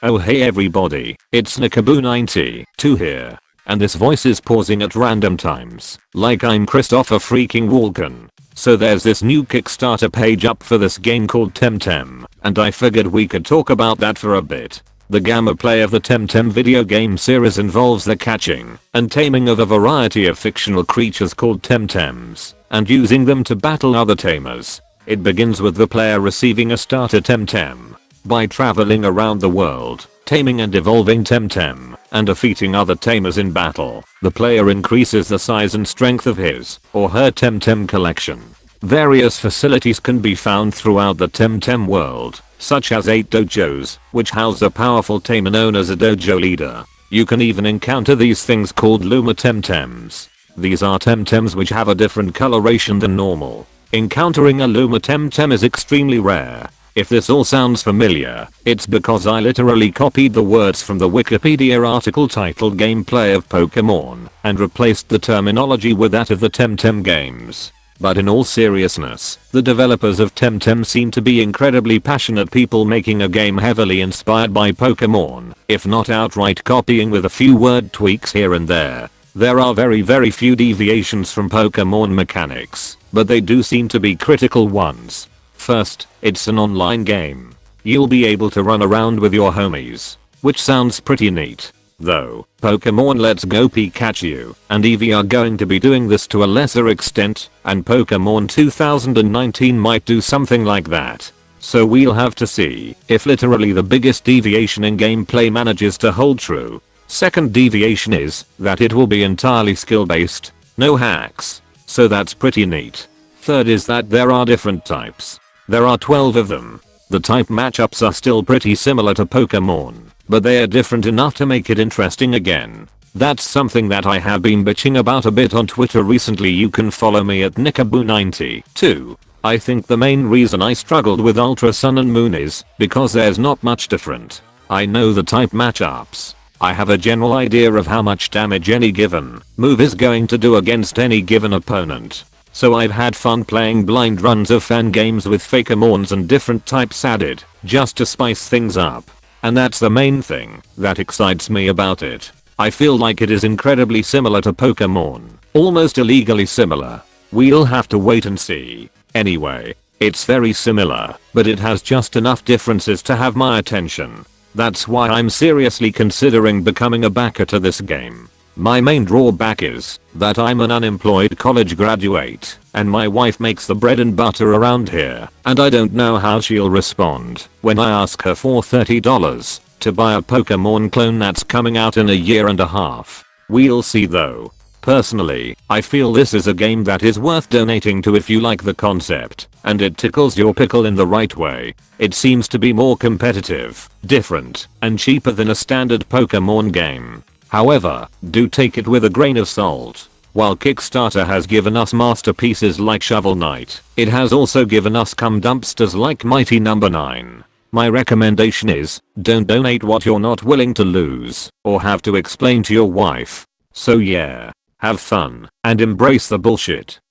Oh hey everybody, it's Nikaboo92 here. And this voice is pausing at random times, like I'm Christopher freaking Walken. So there's this new Kickstarter page up for this game called Temtem, and I figured we could talk about that for a bit. The gameplay of the Temtem video game series involves the catching and taming of a variety of fictional creatures called Temtems, and using them to battle other tamers. It begins with the player receiving a starter Temtem. By traveling around the world, taming and evolving Temtem, and defeating other tamers in battle, the player increases the size and strength of his or her Temtem collection. Various facilities can be found throughout the Temtem world, such as 8 dojos, which house a powerful tamer known as a dojo leader. You can even encounter these things called Luma Temtems. These are Temtems which have a different coloration than normal. Encountering a Luma Temtem is extremely rare. If this all sounds familiar, it's because I literally copied the words from the Wikipedia article titled Gameplay of Pokemon and replaced the terminology with that of the Temtem games. But in all seriousness, the developers of Temtem seem to be incredibly passionate people making a game heavily inspired by Pokemon, if not outright copying with a few word tweaks here and there. There are very few deviations from Pokemon mechanics, but they do seem to be critical ones. First, it's an online game. You'll be able to run around with your homies, which sounds pretty neat. Though, Pokemon Let's Go Pikachu and Eevee are going to be doing this to a lesser extent, and Pokemon 2019 might do something like that. So we'll have to see if literally the biggest deviation in gameplay manages to hold true. Second deviation is that it will be entirely skill based, no hacks. So that's pretty neat. Third is that there are different types. There are 12 of them. The type matchups are still pretty similar to Pokemon, but they are different enough to make it interesting again. That's something that I have been bitching about a bit on Twitter recently. You can follow me at Nikaboo92. I think the main reason I struggled with Ultra Sun and Moon is because there's not much different. I know the type matchups. I have a general idea of how much damage any given move is going to do against any given opponent. So I've had fun playing blind runs of fan games with Fakemons and different types added, just to spice things up. And that's the main thing that excites me about it. I feel like it is incredibly similar to Pokemon, almost illegally similar. We'll have to wait and see. Anyway, it's very similar, but it has just enough differences to have my attention. That's why I'm seriously considering becoming a backer to this game. My main drawback is that I'm an unemployed college graduate, and my wife makes the bread and butter around here, and I don't know how she'll respond when I ask her for $30 to buy a Pokemon clone that's coming out in a year and a half. We'll see though. Personally, I feel this is a game that is worth donating to if you like the concept, and it tickles your pickle in the right way. It seems to be more competitive, different, and cheaper than a standard Pokemon game. However, do take it with a grain of salt. While Kickstarter has given us masterpieces like Shovel Knight, it has also given us cum dumpsters like Mighty No. 9. My recommendation is, don't donate what you're not willing to lose or have to explain to your wife. So yeah, have fun and embrace the bullshit.